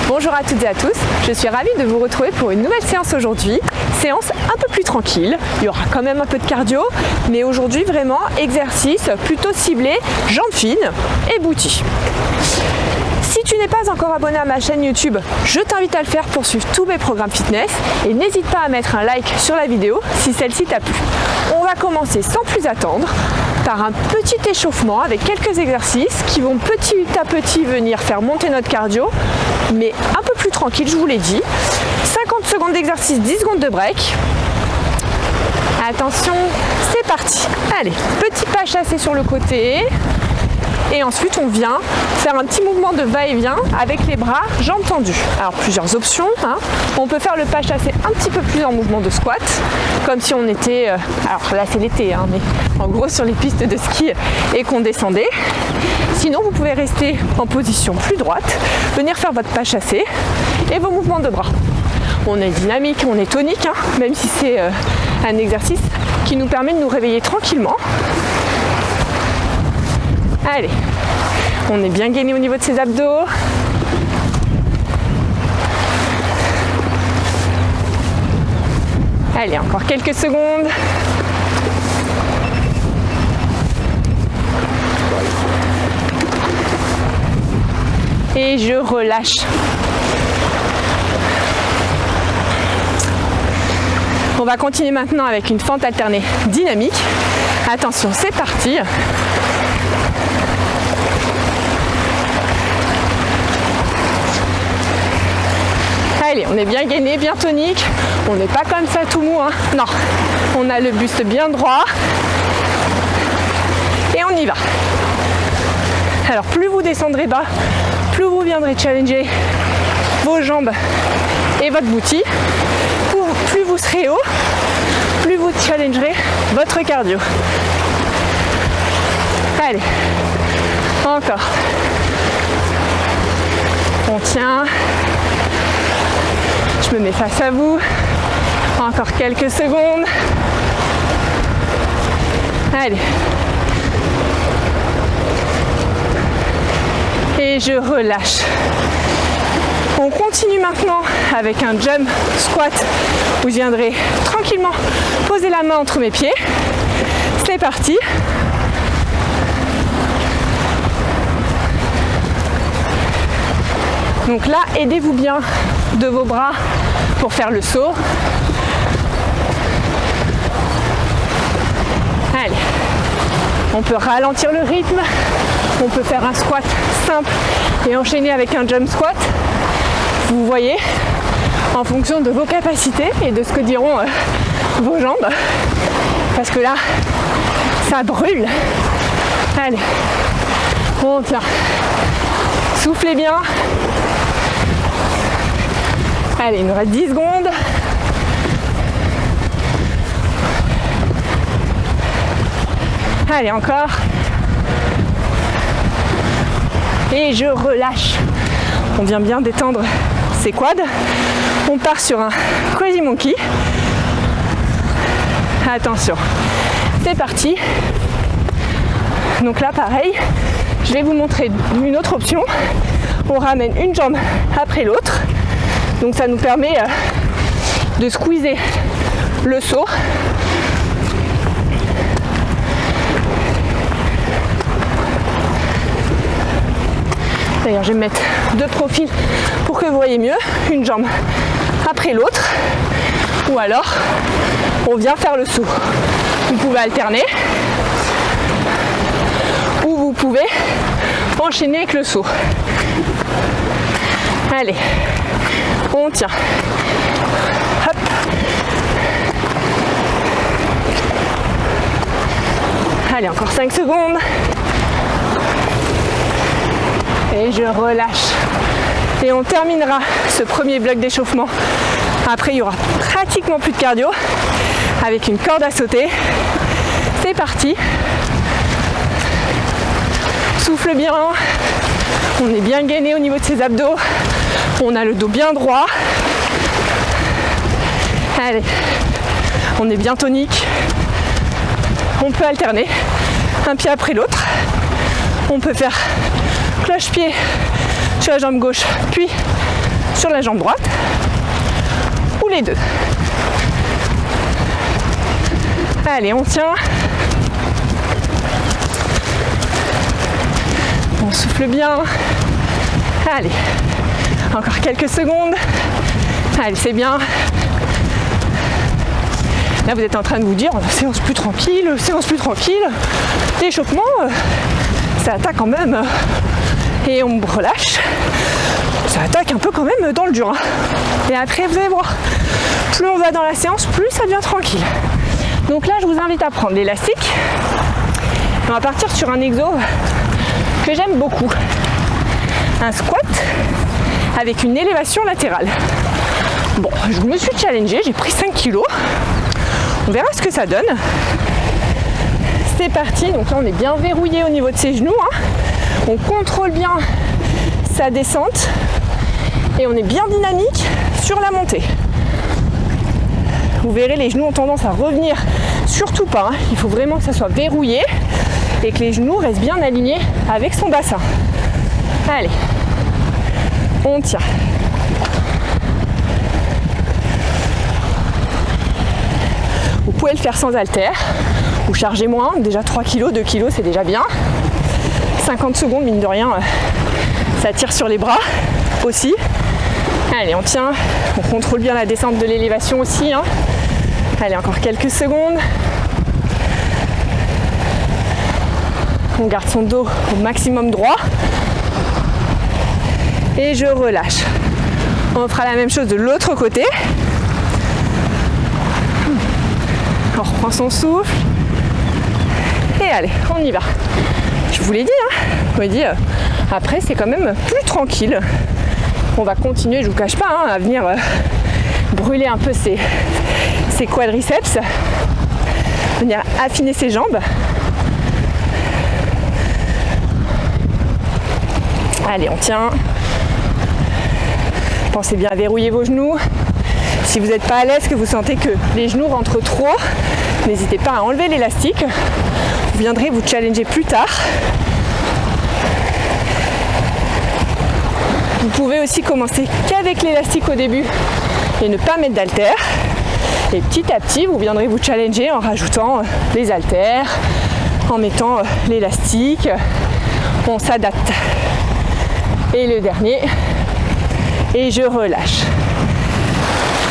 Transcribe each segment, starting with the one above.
Bonjour à toutes et à tous, je suis ravie de vous retrouver pour une nouvelle séance aujourd'hui. Séance un peu plus tranquille, il y aura quand même un peu de cardio, mais aujourd'hui vraiment exercice plutôt ciblé, jambes fines et booty. Si tu n'es pas encore abonné à ma chaîne YouTube, je t'invite à le faire pour suivre tous mes programmes fitness et n'hésite pas à mettre un like sur la vidéo si celle-ci t'a plu. On va commencer sans plus attendre par un petit échauffement avec quelques exercices qui vont petit à petit venir faire monter notre cardio, mais un peu plus tranquille, je vous l'ai dit. 50 secondes d'exercice, 10 secondes de break. Attention, c'est parti. Allez, petit pas chassé sur le côté. Et ensuite, on vient faire un petit mouvement de va-et-vient avec les bras, jambes tendues. Alors, plusieurs options. On peut faire le pas chassé un petit peu plus en mouvement de squat, comme si on était, alors là c'est l'été, mais en gros sur les pistes de ski et qu'on descendait. Sinon, vous pouvez rester en position plus droite, venir faire votre pas chassé et vos mouvements de bras. On est dynamique, on est tonique, même si c'est un exercice qui nous permet de nous réveiller tranquillement. Allez, on est bien gainé au niveau de ses abdos. Allez, encore quelques secondes. Et je relâche. On va continuer maintenant avec une fente alternée dynamique. Attention, c'est parti. Allez, on est bien gainé, bien tonique. On n'est pas comme ça tout mou. Non, on a le buste bien droit. Et on y va. Alors, plus vous descendrez bas, plus vous viendrez challenger vos jambes et votre booty. Plus vous serez haut, plus vous challengerez votre cardio. Allez, encore. On tient. Je me mets face à vous. Encore quelques secondes. Allez. Et je relâche. On continue maintenant avec un jump squat où je viendrai tranquillement poser la main entre mes pieds. C'est parti. Donc là, aidez-vous bien de vos bras pour faire le saut. Allez, on peut ralentir le rythme, on peut faire un squat simple et enchaîner avec un jump squat. Vous voyez, en fonction de vos capacités et de ce que diront vos jambes, parce que là, ça brûle. Allez, on tient. Soufflez bien. Allez, il nous reste 10 secondes. Allez, encore. Et je relâche. On vient bien détendre ses quads. On part sur un Crazy Monkey. Attention, c'est parti. Donc là, pareil, je vais vous montrer une autre option. On ramène une jambe après l'autre. Donc ça nous permet de squeezer le saut. D'ailleurs, je vais me mettre de profil pour que vous voyez mieux. Une jambe après l'autre. Ou alors, on vient faire le saut. Vous pouvez alterner. Ou vous pouvez enchaîner avec le saut. Allez. On tient. Hop. Allez, encore 5 secondes. Et je relâche. Et on terminera ce premier bloc d'échauffement. Après, il y aura pratiquement plus de cardio avec une corde à sauter. C'est parti. Souffle bien. On est bien gainé au niveau de ses abdos. On a le dos bien droit. Allez, on est bien tonique. On peut alterner un pied après l'autre. On peut faire cloche-pied sur la jambe gauche, puis sur la jambe droite ou les deux. Allez, on tient. On souffle bien. Allez, encore quelques secondes. Allez, c'est bien. Là, vous êtes en train de vous dire, séance plus tranquille, séance plus tranquille. L'échauffement, ça attaque quand même. Et on relâche. Ça attaque un peu quand même dans le dur. Et après, vous allez voir, plus on va dans la séance, plus ça devient tranquille. Donc là, je vous invite à prendre l'élastique. On va partir sur un exo que j'aime beaucoup. Un squat avec une élévation latérale. Bon, je me suis challengée, j'ai pris 5 kilos. On verra ce que ça donne. C'est parti, donc là on est bien verrouillé au niveau de ses genoux. On contrôle bien sa descente et on est bien dynamique sur la montée. Vous verrez, les genoux ont tendance à revenir, surtout pas. Il faut vraiment que ça soit verrouillé et que les genoux restent bien alignés avec son bassin. Allez, on tient. Vous pouvez le faire sans haltère ou charger moins, déjà 3 kg, 2 kg c'est déjà bien. 50 secondes, mine de rien, ça tire sur les bras aussi. Allez, on tient, on contrôle bien la descente de l'élévation aussi. Allez, encore quelques secondes. On garde son dos au maximum droit. Et je relâche. On fera la même chose de l'autre côté. On reprend son souffle. Et allez, on y va. Je vous l'ai dit, je vous l'ai dit, après c'est quand même plus tranquille. On va continuer, je vous cache pas, à venir brûler un peu ses quadriceps, venir affiner ses jambes. Allez, on tient. Pensez bien à verrouiller vos genoux. Si vous n'êtes pas à l'aise, que vous sentez que les genoux rentrent trop, n'hésitez pas à enlever l'élastique. Vous viendrez vous challenger plus tard. Vous pouvez aussi commencer qu'avec l'élastique au début et ne pas mettre d'haltères. Et petit à petit, vous viendrez vous challenger en rajoutant les haltères, en mettant l'élastique. On s'adapte. Et le dernier, et je relâche.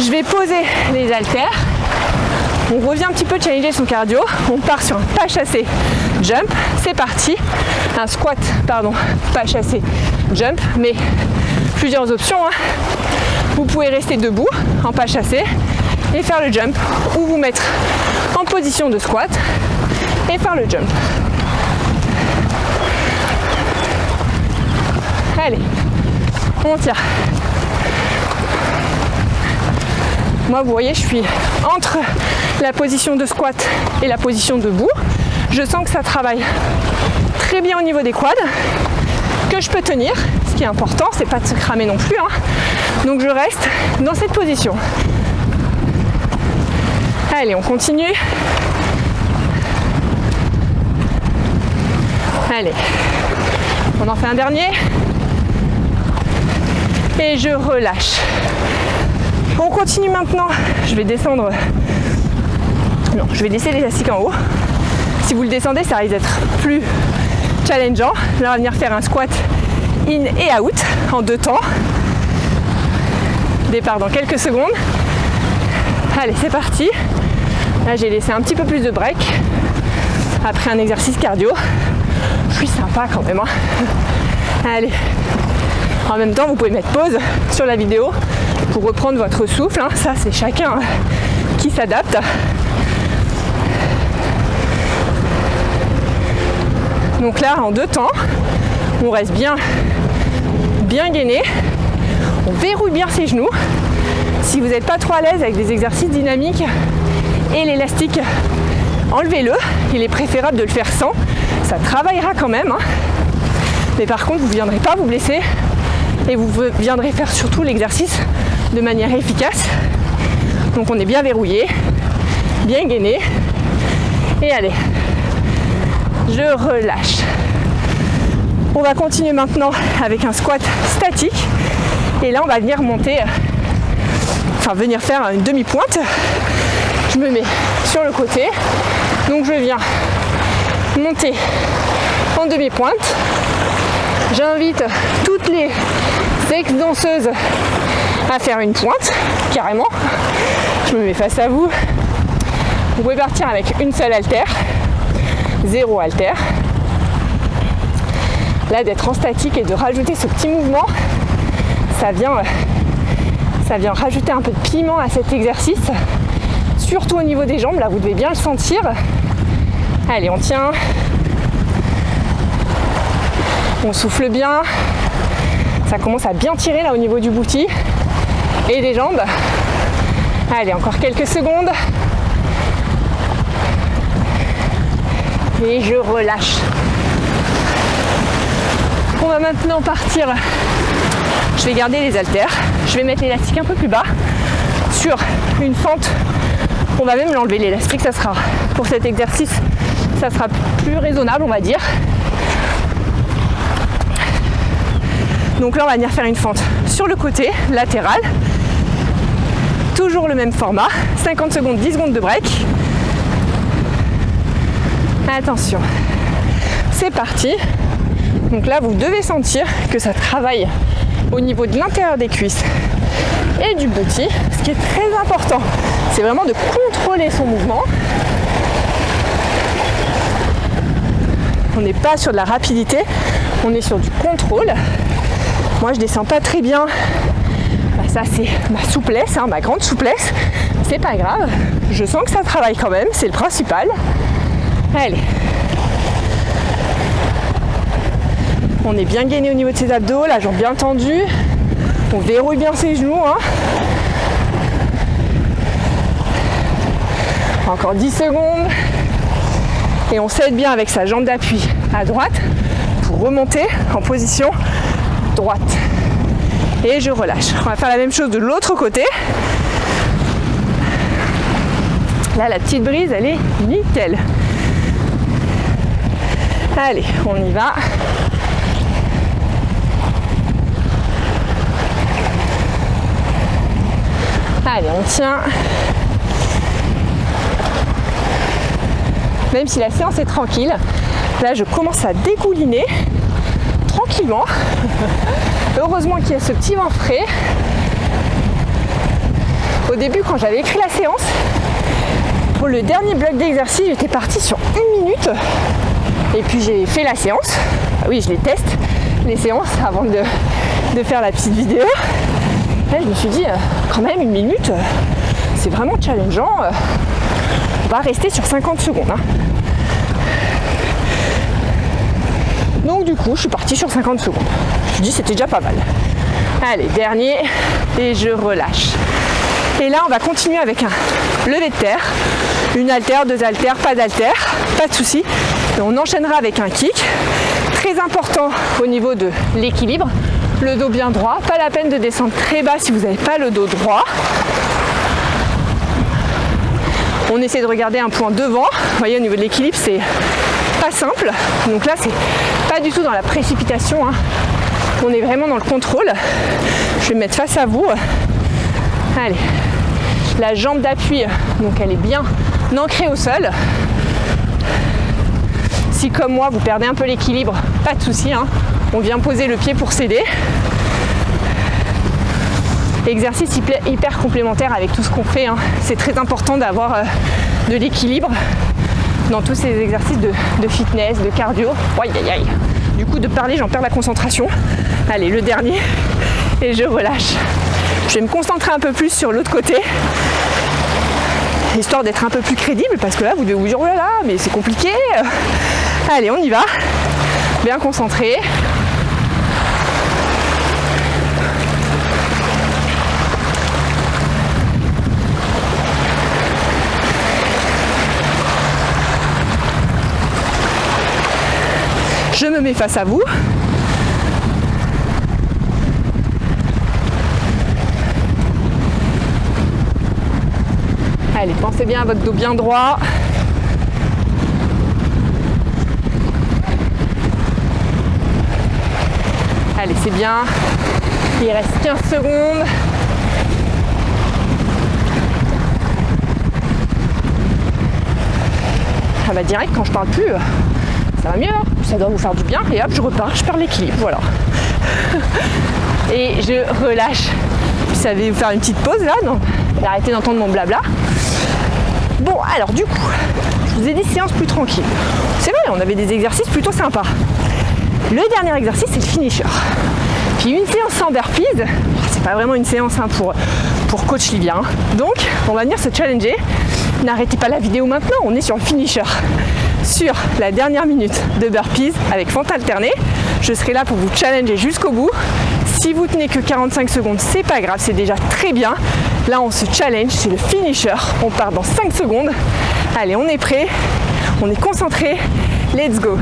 Je vais poser les haltères. On revient un petit peu challenger son cardio. On part sur un pas chassé jump. C'est parti. Un squat, pas chassé jump, mais plusieurs options. Vous pouvez rester debout en pas chassé et faire le jump, ou vous mettre en position de squat et faire le jump. Allez, on tire. Moi, vous voyez, je suis entre la position de squat et la position debout. Je sens que ça travaille très bien au niveau des quads, que je peux tenir. Ce qui est important, c'est pas de se cramer non plus. Donc je reste dans cette position. Allez, on continue. Allez, on en fait un dernier. Et je relâche. On continue maintenant. Je vais descendre. Non, je vais laisser l'élastique en haut. Si vous le descendez, ça risque d'être plus challengeant. Là, on va venir faire un squat in et out en 2 temps. Départ dans quelques secondes. Allez, c'est parti. Là, j'ai laissé un petit peu plus de break après un exercice cardio. Je suis sympa quand même. Allez. En même temps, vous pouvez mettre pause sur la vidéo pour reprendre votre souffle. Ça, c'est chacun qui s'adapte. Donc là, en 2 temps, on reste bien gainé. On verrouille bien ses genoux. Si vous n'êtes pas trop à l'aise avec des exercices dynamiques et l'élastique, enlevez-le. Il est préférable de le faire sans. Ça travaillera quand même. Mais par contre, vous ne viendrez pas vous blesser. Et vous viendrez faire surtout l'exercice de manière efficace. Donc on est bien verrouillé, bien gainé. Et allez, je relâche. On va continuer maintenant avec un squat statique. Et là, on va venir monter, venir faire une demi-pointe. Je me mets sur le côté. Donc, je viens monter en demi-pointe. J'invite toutes les ex-danseuses à faire une pointe, carrément. Je me mets face à vous. Vous pouvez partir avec une seule haltère, 0 haltère. Là, d'être en statique et de rajouter ce petit mouvement, ça vient rajouter un peu de piment à cet exercice, surtout au niveau des jambes. Là, vous devez bien le sentir. Allez, on tient. On souffle bien. Ça commence à bien tirer là au niveau du bouti et des jambes. Allez, encore quelques secondes. Et je relâche. On va maintenant partir. Je vais garder les haltères. Je vais mettre l'élastique un peu plus bas sur une fente. On va même l'enlever l'élastique. Ça sera pour cet exercice, ça sera plus raisonnable, on va dire. Donc là, on va venir faire une fente sur le côté latéral. Toujours le même format. 50 secondes, 10 secondes de break. Attention. C'est parti. Donc là, vous devez sentir que ça travaille au niveau de l'intérieur des cuisses et du bouti. Ce qui est très important, c'est vraiment de contrôler son mouvement. On n'est pas sur de la rapidité, on est sur du contrôle. Moi, je descends pas très bien. Ça, c'est ma souplesse, ma grande souplesse. C'est pas grave. Je sens que ça travaille quand même, c'est le principal. Allez. On est bien gainé au niveau de ses abdos, la jambe bien tendue. On verrouille bien ses genoux. Encore 10 secondes. Et on s'aide bien avec sa jambe d'appui à droite pour remonter en position droite. Et je relâche. On va faire la même chose de l'autre côté. Là, la petite brise, elle est nickel. Allez, on y va. Allez, on tient. Même si la séance est tranquille, là, je commence à dégouliner tranquillement. Heureusement qu'il y a ce petit vent frais. Au début, quand j'avais écrit la séance, pour le dernier bloc d'exercice, j'étais partie sur 1 minute. Et puis j'ai fait la séance. Oui, je les teste, les séances, avant de faire la petite vidéo. Là, je me suis dit, quand même, 1 minute, c'est vraiment challengeant. On va rester sur 50 secondes. Donc du coup, je suis partie sur 50 secondes. Je me suis dit, c'était déjà pas mal. Allez, dernier, et je relâche. Et là, on va continuer avec un lever de terre. Une haltère, 2 haltères, pas d'haltère, pas de souci. Et on enchaînera avec un kick. Très important au niveau de l'équilibre. Le dos bien droit. Pas la peine de descendre très bas si vous n'avez pas le dos droit. On essaie de regarder un point devant. Vous voyez, au niveau de l'équilibre, c'est pas simple. Donc là, c'est pas du tout dans la précipitation. On est vraiment dans le contrôle. Je vais me mettre face à vous. Allez. La jambe d'appui, donc elle est bien ancrée au sol. Si comme moi, vous perdez un peu l'équilibre, pas de souci. On vient poser le pied pour s'aider. Exercice hyper complémentaire avec tout ce qu'on fait. C'est très important d'avoir de l'équilibre dans tous ces exercices de fitness, de cardio. Aïe aïe aïe. Du coup, de parler, j'en perds la concentration. Allez, le dernier. Et je relâche. Je vais me concentrer un peu plus sur l'autre côté. Histoire d'être un peu plus crédible. Parce que là, vous devez vous dire, oh là là, mais c'est compliqué. Allez, on y va. Bien concentré. Je me mets face à vous. Allez, pensez bien à votre dos bien droit. Allez, c'est bien. Il reste 15 secondes. Ah bah direct, quand je parle plus, ça va mieux, hein, ça doit vous faire du bien. Et hop, je repars, je perds l'équilibre, voilà. Et je relâche. Vous savez vous faire une petite pause là, non? Arrêtez d'entendre mon blabla. Bon, alors du coup, je vous ai dit séance plus tranquille. C'est vrai, on avait des exercices plutôt sympas. Le dernier exercice, c'est le finisher. Puis une séance sans burpees, c'est pas vraiment une séance hein, pour coach Livia. Hein. Donc, on va venir se challenger. N'arrêtez pas la vidéo maintenant, on est sur le finisher. Sur la dernière minute de burpees avec fente alternée, je serai là pour vous challenger jusqu'au bout. Si vous tenez que 45 secondes, c'est pas grave, c'est déjà très bien. Là, on se challenge, c'est le finisher. On part dans 5 secondes. Allez, on est prêt, on est concentré. Let's go.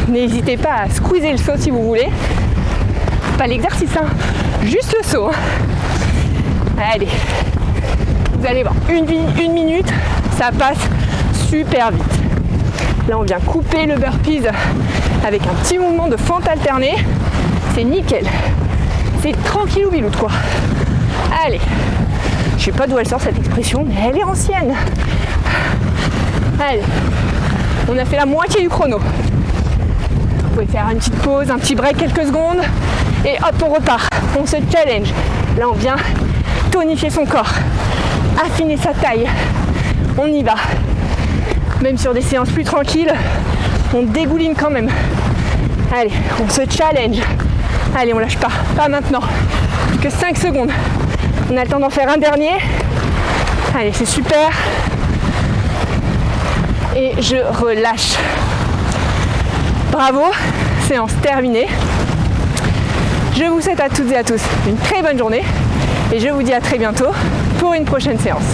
N'hésitez pas à squeezer le saut si vous voulez. Pas l'exercice, hein, juste le saut. Allez, vous allez voir, une minute, ça passe super vite. Là, on vient couper le burpees avec un petit mouvement de fente alternée. C'est nickel. C'est tranquillou biloute quoi. Allez, je sais pas d'où elle sort cette expression, mais elle est ancienne. Allez, on a fait la moitié du chrono. Vous pouvez faire une petite pause, un petit break quelques secondes. Et hop, on repart. On se challenge. Là, on vient tonifier son corps, affiner sa taille. On y va. Même sur des séances plus tranquilles, on dégouline quand même. Allez, on se challenge. Allez, on lâche pas. Pas maintenant. Plus que 5 secondes. On a le temps d'en faire un dernier. Allez, c'est super. Et je relâche. Bravo, séance terminée. Je vous souhaite à toutes et à tous une très bonne journée. Et je vous dis à très bientôt pour une prochaine séance.